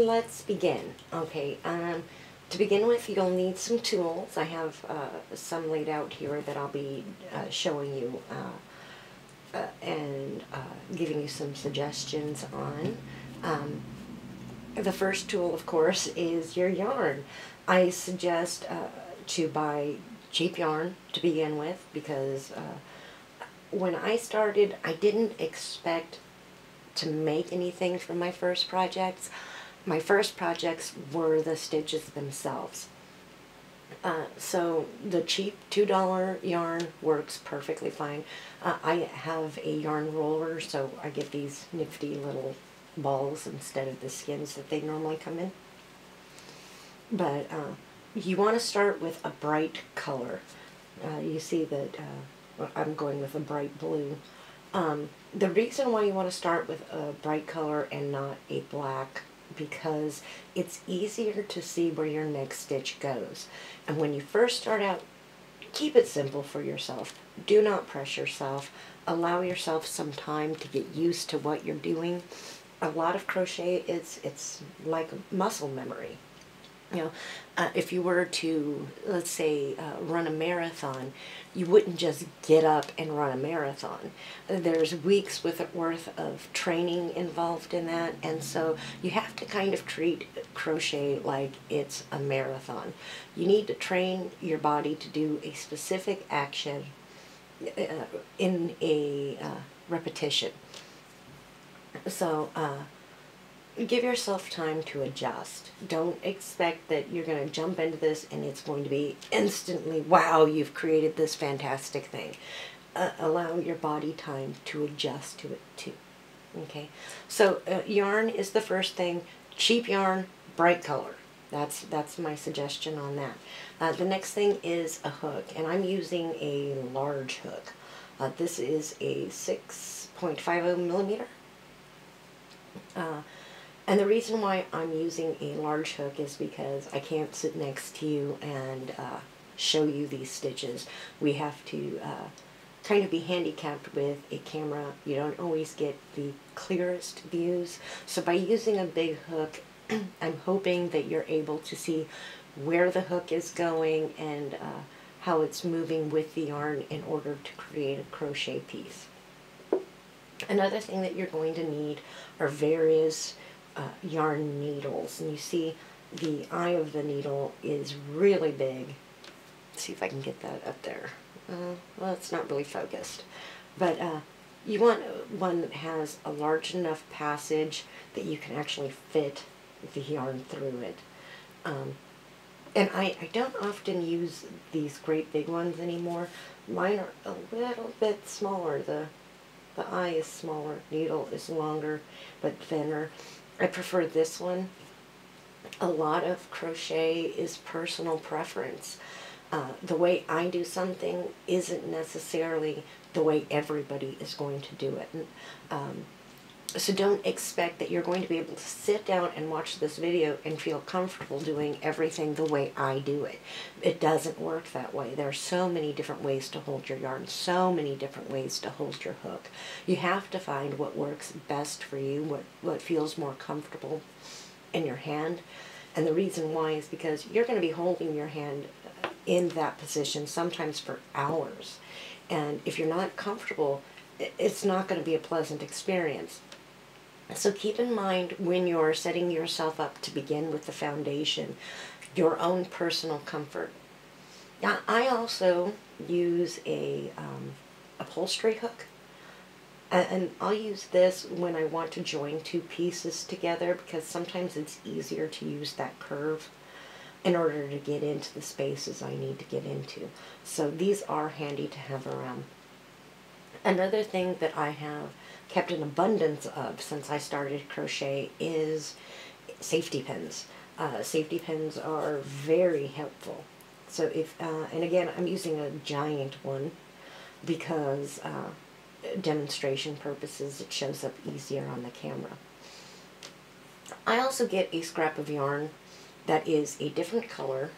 let's begin. Okay, to begin with, you'll need some tools. I have some laid out here that I'll be showing you and giving you some suggestions on. The first tool, of course, is your yarn. I suggest to buy cheap yarn to begin with, because when I started, I didn't expect to make anything from my first projects. My first projects were the stitches themselves. So the cheap $2 yarn works perfectly fine. I have a yarn roller, so I get these nifty little balls instead of the skins that they normally come in. But you want to start with a bright color. You see that I'm going with a bright blue. The reason why you want to start with a bright color and not a black, because it's easier to see where your next stitch goes. And when you first start out, keep it simple for yourself. Do not press yourself. Allow yourself some time to get used to what you're doing. A lot of crochet, it's like muscle memory. You know, if you were to, let's say, run a marathon, you wouldn't just get up and run a marathon. There's weeks worth of training involved in that, and so you have to kind of treat crochet like it's a marathon. You need to train your body to do a specific action in a repetition. So, give yourself time to adjust. Don't expect that you're going to jump into this and it's going to be instantly, wow, you've created this fantastic thing. Allow your body time to adjust to it too. Okay, so yarn is the first thing. Cheap yarn, bright color. That's my suggestion on that. The next thing is a hook, and I'm using a large hook. This is a 6.50 millimeter. And the reason why I'm using a large hook is because I can't sit next to you and show you these stitches. We have to kind of be handicapped with a camera. You don't always get the clearest views. So by using a big hook, I'm hoping that you're able to see where the hook is going and how it's moving with the yarn in order to create a crochet piece. Another thing that you're going to need are various yarn needles, and you see the eye of the needle is really big. Let's see if I can get that up there. Well, it's not really focused, but you want one that has a large enough passage that you can actually fit the yarn through it. And I don't often use these great big ones anymore. Mine are a little bit smaller. The eye is smaller, needle is longer but thinner. I prefer this one. A lot of crochet is personal preference. The way I do something isn't necessarily the way everybody is going to do it. So don't expect that you're going to be able to sit down and watch this video and feel comfortable doing everything the way I do it. It doesn't work that way. There are so many different ways to hold your yarn, so many different ways to hold your hook. You have to find what works best for you, what feels more comfortable in your hand. And the reason why is because you're going to be holding your hand in that position sometimes for hours. And if you're not comfortable, it's not going to be a pleasant experience. So keep in mind when you're setting yourself up to begin with the foundation, your own personal comfort. Now, I also use a upholstery hook, and I'll use this when I want to join two pieces together, because sometimes it's easier to use that curve in order to get into the spaces I need to get into. So these are handy to have around. Another thing that I have kept an abundance of since I started crochet is safety pins. Safety pins are very helpful. So if, and again, I'm using a giant one because demonstration purposes, it shows up easier on the camera. I also get a scrap of yarn that is a different color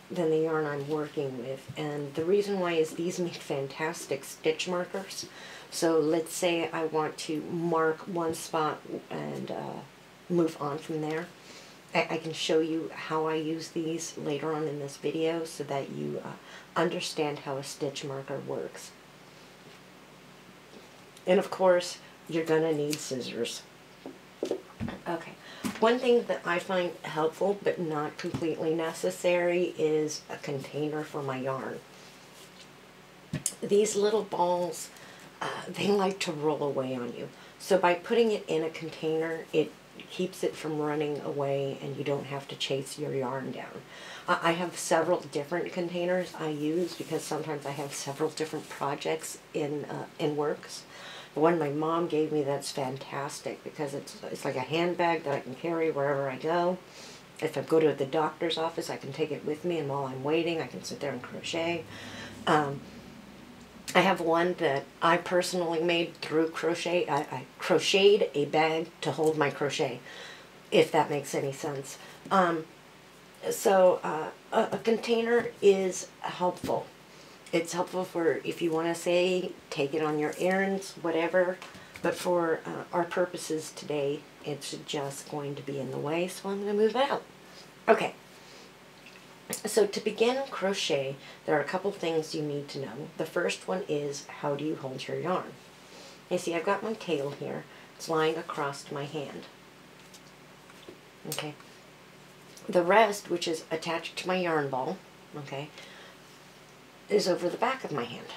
than the yarn I'm working with, and the reason why is these make fantastic stitch markers. So let's say I want to mark one spot and move on from there. I can show you how I use these later on in this video so that you understand how a stitch marker works. And of course, you're going to need scissors. Okay, one thing that I find helpful but not completely necessary is a container for my yarn. These little balls, they like to roll away on you. So by putting it in a container, it keeps it from running away and you don't have to chase your yarn down. I have several different containers I use because sometimes I have several different projects in works. The one my mom gave me, that's fantastic because it's like a handbag that I can carry wherever I go. If I go to the doctor's office, I can take it with me, and while I'm waiting, I can sit there and crochet. I have one that I personally made through crochet. I crocheted a bag to hold my crochet, if that makes any sense. So a container is helpful. It's helpful for if you want to say, take it on your errands, whatever. But for our purposes today, it's just going to be in the way, so I'm going to move it out. Okay. So to begin crochet, there are a couple things you need to know. The first one is, how do you hold your yarn? You see, I've got my tail here. It's lying across my hand. Okay. The rest, which is attached to my yarn ball, okay, is over the back of my hand.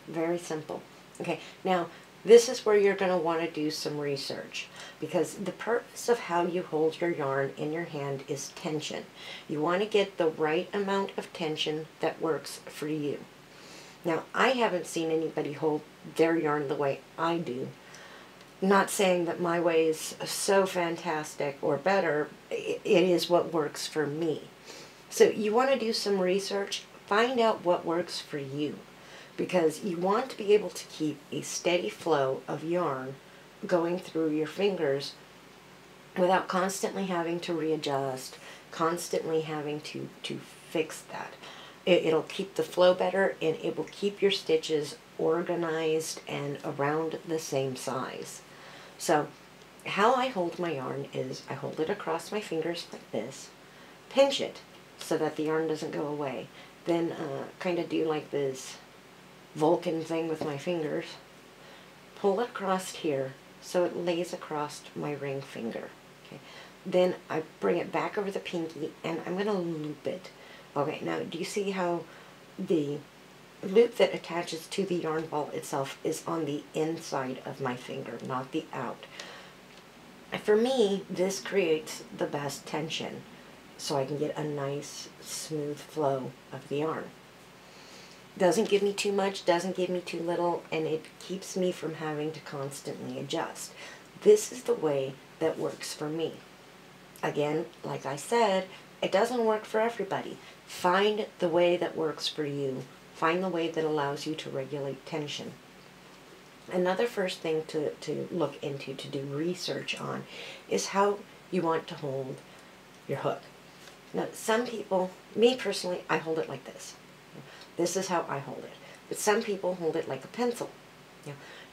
Very simple. Okay, now this is where you're going to want to do some research, because the purpose of how you hold your yarn in your hand is tension. You want to get the right amount of tension that works for you. Now, I haven't seen anybody hold their yarn the way I do. Not saying that my way is so fantastic or better, it is what works for me. So you want to do some research, find out what works for you, because you want to be able to keep a steady flow of yarn going through your fingers without constantly having to readjust, constantly having to fix that. It'll keep the flow better, and it will keep your stitches organized and around the same size. So how I hold my yarn is I hold it across my fingers like this, pinch it so that the yarn doesn't go away, then kind of do like this Vulcan thing with my fingers, pull it across here so it lays across my ring finger. Okay. Then I bring it back over the pinky and I'm going to loop it. Okay, now do you see how the loop that attaches to the yarn ball itself is on the inside of my finger, not the out? For me, this creates the best tension so I can get a nice smooth flow of the yarn. Doesn't give me too much, doesn't give me too little, and it keeps me from having to constantly adjust. This is the way that works for me. Again, like I said, it doesn't work for everybody. Find the way that works for you. Find the way that allows you to regulate tension. Another first thing to look into, to do research on, is how you want to hold your hook. Now, some people, me personally, I hold it like this. This is how I hold it. But some people hold it like a pencil.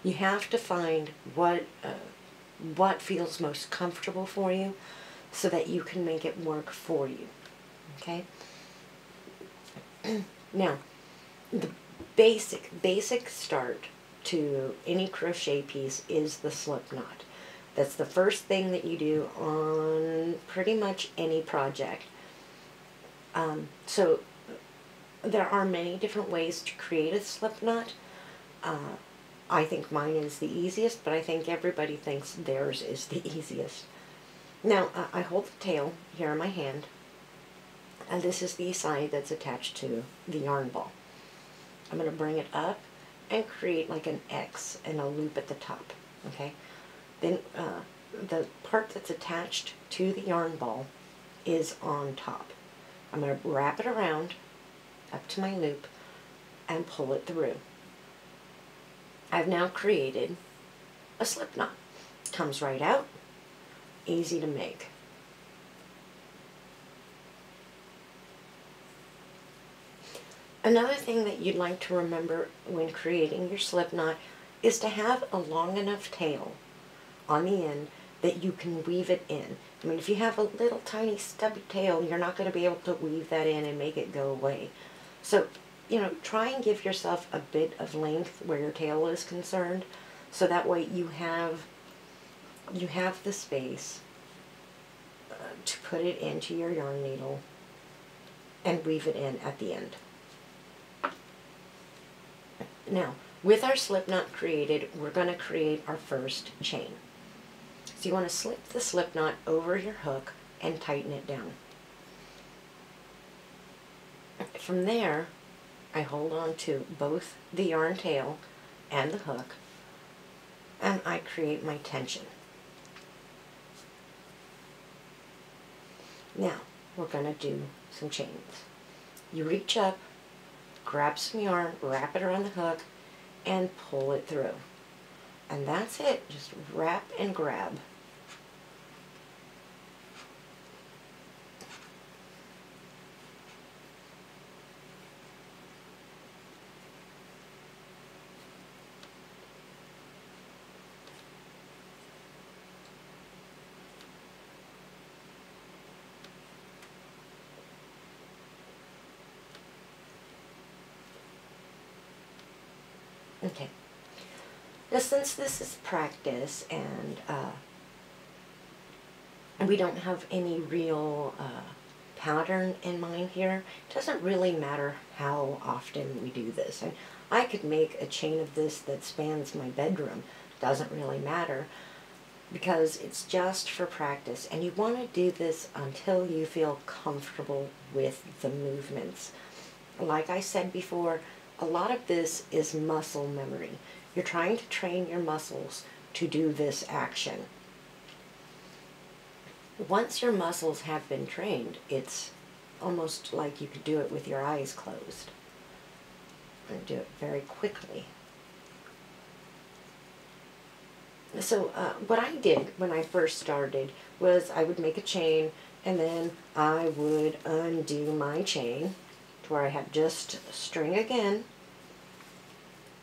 You have to find what feels most comfortable for you so that you can make it work for you. Okay? Now, the basic start to any crochet piece is the slip knot. That's the first thing that you do on pretty much any project. So there are many different ways to create a slip knot. I think mine is the easiest, but I think everybody thinks theirs is the easiest. Now, I hold the tail here in my hand, and this is the side that's attached to the yarn ball. I'm going to bring it up and create like an X and a loop at the top. Okay? Then the part that's attached to the yarn ball is on top. I'm going to wrap it around up to my loop and pull it through. I've now created a slip knot. Comes right out, easy to make. Another thing that you'd like to remember when creating your slip knot is to have a long enough tail on the end that you can weave it in. I mean, if you have a little tiny stubby tail, you're not going to be able to weave that in and make it go away. So, you know, try and give yourself a bit of length where your tail is concerned, so that way you have the space to put it into your yarn needle and weave it in at the end. Now, with our slip knot created, we're going to create our first chain. So you want to slip the slip knot over your hook and tighten it down. From there, I hold on to both the yarn tail and the hook, and I create my tension. Now, we're going to do some chains. You reach up, grab some yarn, wrap it around the hook, and pull it through. And that's it. Just wrap and grab. Okay. Now, since this is practice and we don't have any real pattern in mind here, it doesn't really matter how often we do this. And I could make a chain of this that spans my bedroom. Doesn't really matter, because it's just for practice. And you want to do this until you feel comfortable with the movements. Like I said before, a lot of this is muscle memory. You're trying to train your muscles to do this action. Once your muscles have been trained, it's almost like you could do it with your eyes closed. And do it very quickly. So what I did when I first started was I would make a chain, and then I would undo my chain to where I have just string again,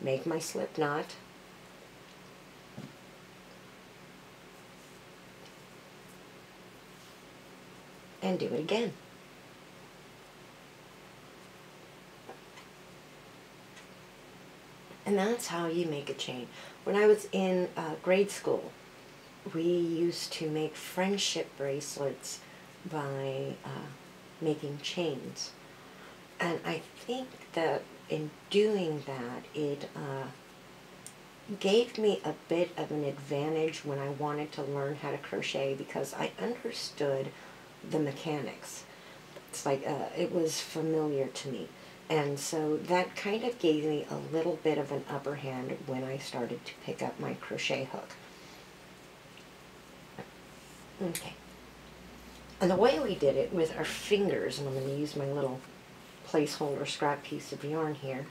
make my slip knot, and do it again. And that's how you make a chain. When I was in grade school, we used to make friendship bracelets by making chains. And I think that in doing that, it gave me a bit of an advantage when I wanted to learn how to crochet, because I understood the mechanics. It's like it was familiar to me. And so that kind of gave me a little bit of an upper hand when I started to pick up my crochet hook. Okay. And the way we did it with our fingers, and I'm going to use my little placeholder scrap piece of yarn here,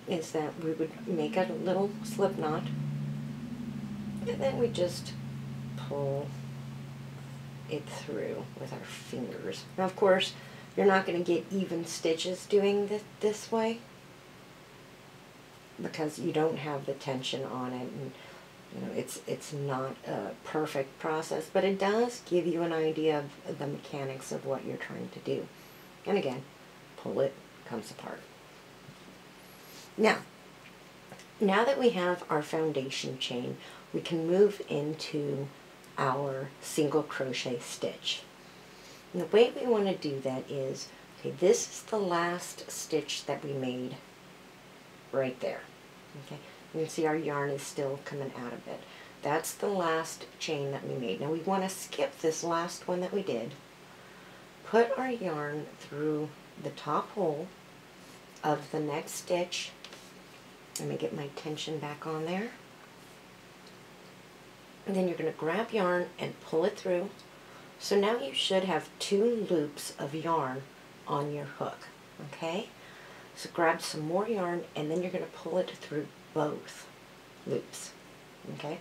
is that we would make a little slip knot, and then we just pull it through with our fingers. Now, of course, you're not going to get even stitches doing this way, because you don't have the tension on it, and you know, it's not a perfect process, but it does give you an idea of the mechanics of what you're trying to do. And again, pull it, comes apart. Now that we have our foundation chain, we can move into our single crochet stitch. And the way we want to do that is, okay, this is the last stitch that we made right there. Okay, you can see our yarn is still coming out of it. That's the last chain that we made. Now we want to skip this last one that we did, put our yarn through the top hole of the next stitch. Let me get my tension back on there. And then you're going to grab yarn and pull it through. So now you should have 2 loops of yarn on your hook. Okay? So grab some more yarn, and then you're going to pull it through both loops. Okay?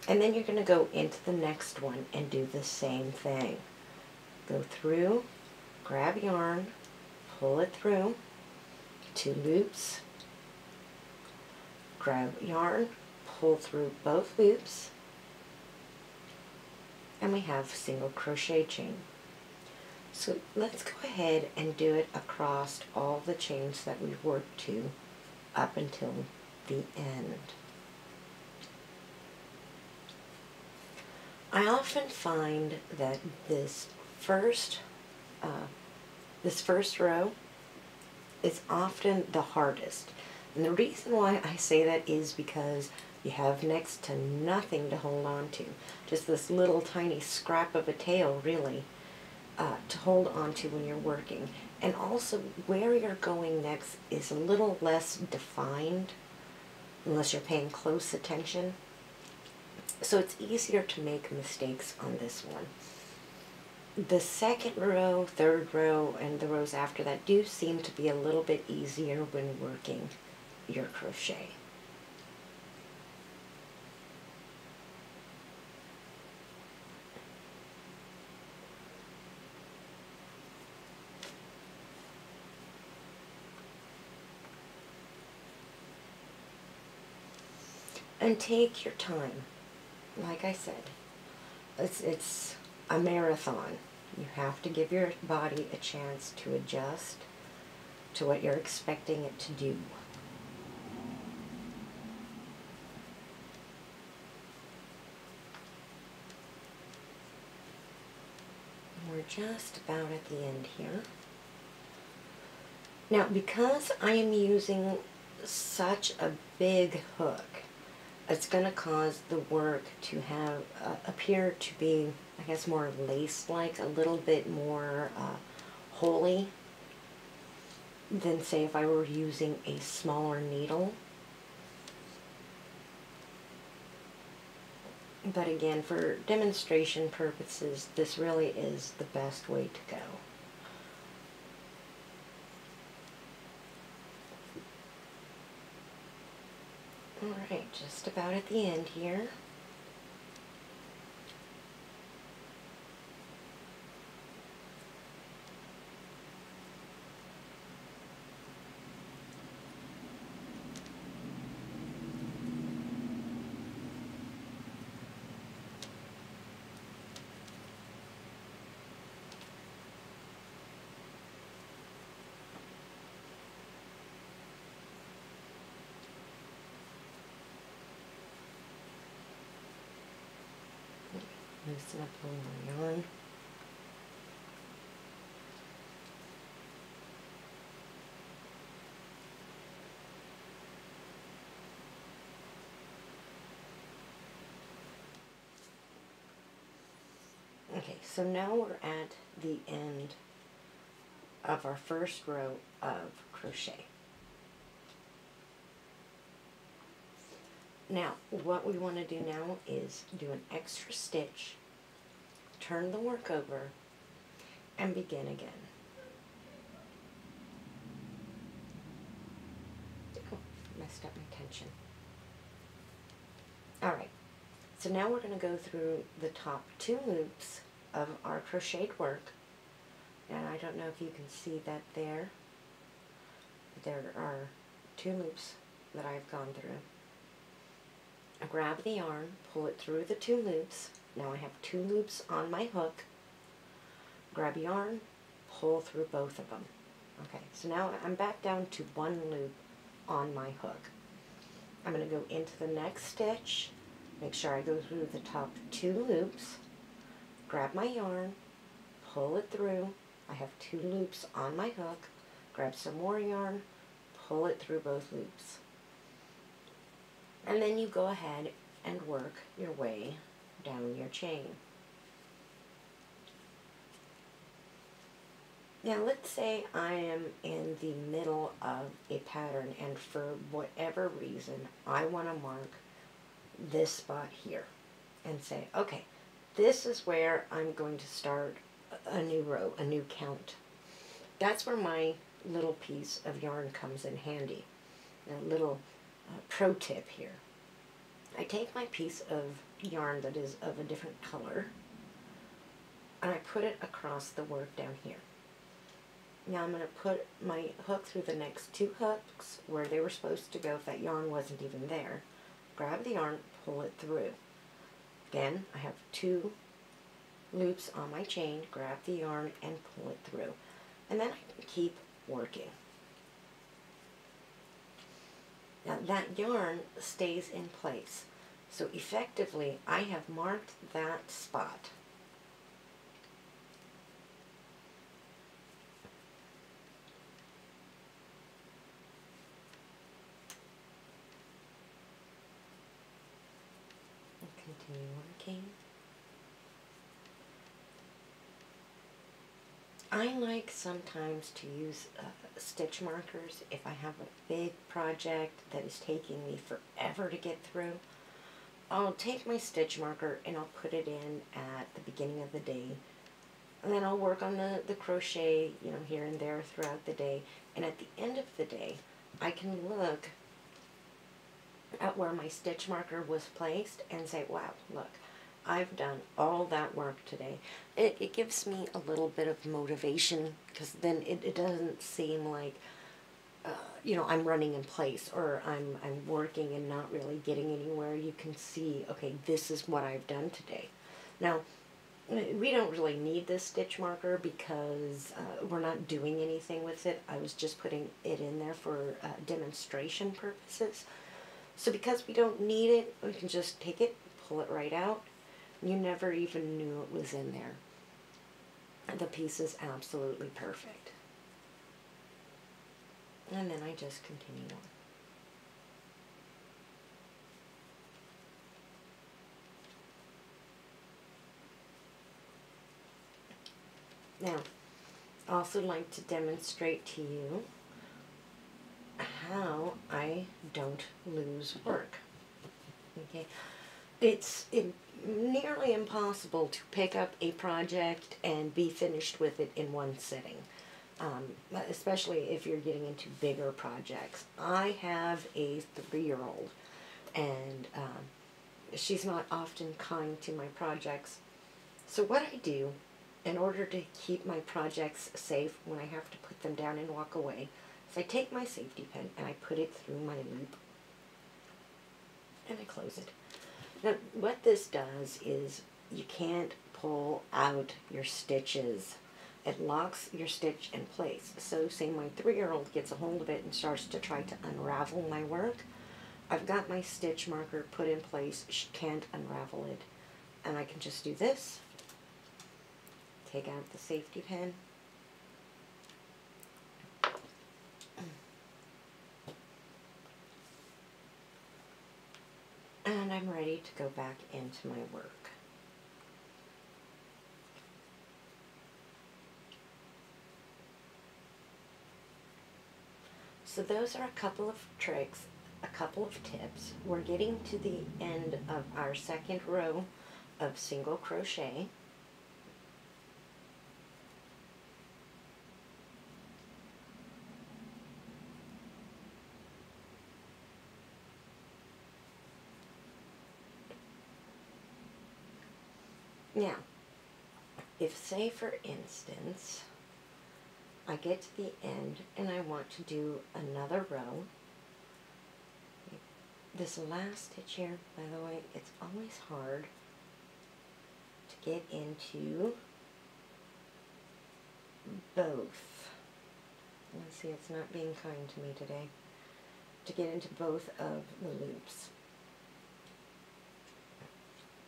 And then you're going to go into the next one and do the same thing. Go through, grab yarn, pull it through, 2 loops, grab yarn, pull through both loops, and we have single crochet chain. So let's go ahead and do it across all the chains that we've worked to up until the end. I often find that this first row is often the hardest. And the reason why I say that is because you have next to nothing to hold on to. Just this little tiny scrap of a tail, really, to hold on to when you're working. And also, where you're going next is a little less defined, unless you're paying close attention. So it's easier to make mistakes on this one. The second row, third row, and the rows after that do seem to be a little bit easier when working your crochet. And take your time. Like I said, it's a marathon. You have to give your body a chance to adjust to what you're expecting it to do. We're just about at the end here. Now, because I am using such a big hook, it's going to cause the work to have appear to be, I guess, more lace-like, a little bit more holy than, say, if I were using a smaller needle. But again, for demonstration purposes, this really is the best way to go. Alright, just about at the end here. Loosen up a little more yarn. Okay, so now we're at the end of our first row of crochet. Now, what we want to do now is do an extra stitch, turn the work over, and begin again. Oh, messed up my tension. Alright, so now we're going to go through the top 2 loops of our crocheted work. And I don't know if you can see that there. There are 2 loops that I've gone through. I grab the yarn, pull it through the 2 loops. Now I have 2 loops on my hook. Grab yarn, pull through both of them. Okay, so now I'm back down to 1 loop on my hook. I'm going to go into the next stitch, make sure I go through the top 2 loops, grab my yarn, pull it through. I have 2 loops on my hook, grab some more yarn, pull it through both loops. And then you go ahead and work your way down your chain. Now let's say I am in the middle of a pattern and for whatever reason I want to mark this spot here and say, okay, this is where I'm going to start a new row, a new count. That's where my little piece of yarn comes in handy. A little pro tip here. I take my piece of yarn that is of a different color and I put it across the work down here. Now I'm going to put my hook through the next 2 hooks where they were supposed to go if that yarn wasn't even there. grab the yarn, pull it through. Again, I have 2 loops on my chain, grab the yarn and pull it through. And then I can keep working. Now that yarn stays in place. So effectively, I have marked that spot. And continue working. I like sometimes to use stitch markers if I have a big project that is taking me forever to get through. I'll take my stitch marker and I'll put it in at the beginning of the day. And then I'll work on the crochet, you know, here and there throughout the day. And at the end of the day, I can look at where my stitch marker was placed and say, wow, look, I've done all that work today. It gives me a little bit of motivation, because then it doesn't seem like, you know, I'm running in place or I'm working and not really getting anywhere. You can see, okay, this is what I've done today. Now, we don't really need this stitch marker because we're not doing anything with it. I was just putting it in there for demonstration purposes. So because we don't need it, we can just take it, pull it right out. You never even knew it was in there. The piece is absolutely perfect. And then I just continue on. Now, I also like to demonstrate to you how I don't lose work. Okay, it's nearly impossible to pick up a project and be finished with it in one sitting, especially if you're getting into bigger projects. I have a 3-year-old, and she's not often kind to my projects. So what I do, in order to keep my projects safe when I have to put them down and walk away, is I take my safety pin and I put it through my loop and I close it. Now what this does is you can't pull out your stitches. It locks your stitch in place. So say my 3-year-old gets a hold of it and starts to try to unravel my work, I've got my stitch marker put in place. She can't unravel it. And I can just do this, take out the safety pin, and I'm ready to go back into my work. So those are a couple of tricks, a couple of tips. We're getting to the end of our second row of single crochet. Now, if say for instance, I get to the end and I want to do another row, this last stitch here, by the way, it's always hard to get into both. Let's see, it's not being kind to me today. To get into both of the loops.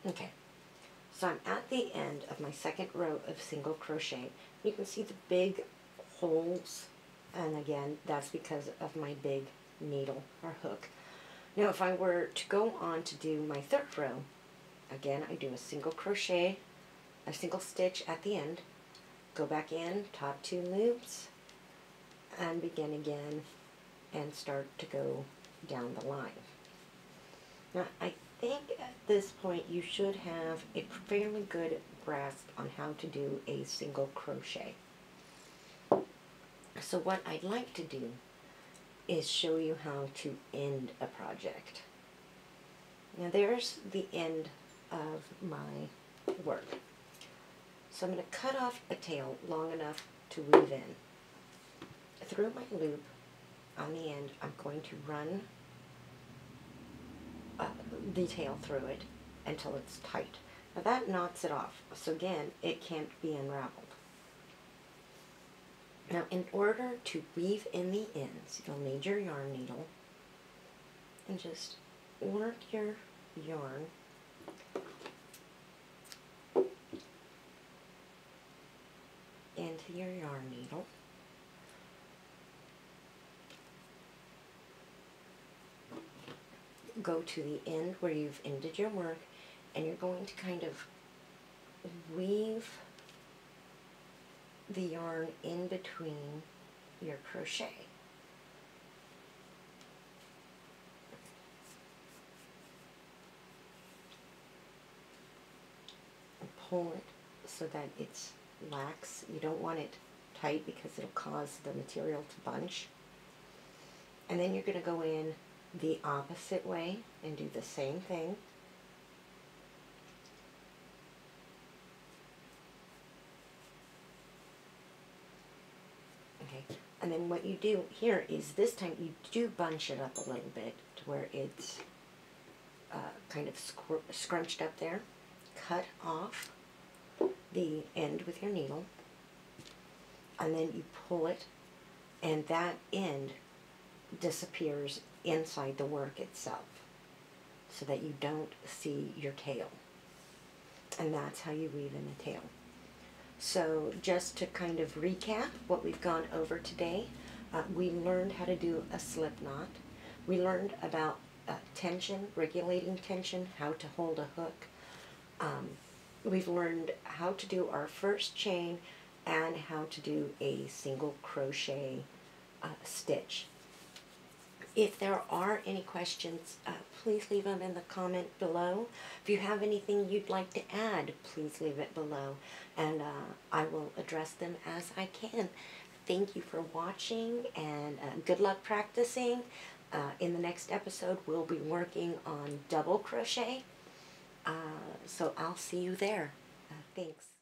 Okay. So I'm at the end of my second row of single crochet. You can see the big holes, and again, that's because of my big needle or hook. Now if I were to go on to do my third row, again I do a single crochet, a single stitch at the end, go back in, top 2 loops, and begin again and start to go down the line. Now I think at this point you should have a fairly good grasp on how to do a single crochet. So what I'd like to do is show you how to end a project. Now there's the end of my work. So I'm going to cut off a tail long enough to weave in. Through my loop on the end, I'm going to run detail through it until it's tight. Now that knocks it off, so again, it can't be unraveled. Now in order to weave in the ends, you'll need your yarn needle, and just work your yarn into your yarn needle. Go to the end where you've ended your work, and you're going to kind of weave the yarn in between your crochet. And pull it so that it's lax. You don't want it tight because it'll cause the material to bunch. And then you're going to go in the opposite way and do the same thing. Okay, and then what you do here is this time you do bunch it up a little bit to where it's kind of scrunched up there. Cut off the end with your needle, and then you pull it, and that end disappears inside the work itself so that you don't see your tail. And that's how you weave in the tail. So just to kind of recap what we've gone over today, we learned how to do a slip knot. We learned about tension, regulating tension, how to hold a hook. We've learned how to do our first chain and how to do a single crochet stitch. If there are any questions, please leave them in the comment below. If you have anything you'd like to add, please leave it below, and I will address them as I can. Thank you for watching, and good luck practicing. In the next episode, we'll be working on double crochet, so I'll see you there. Thanks.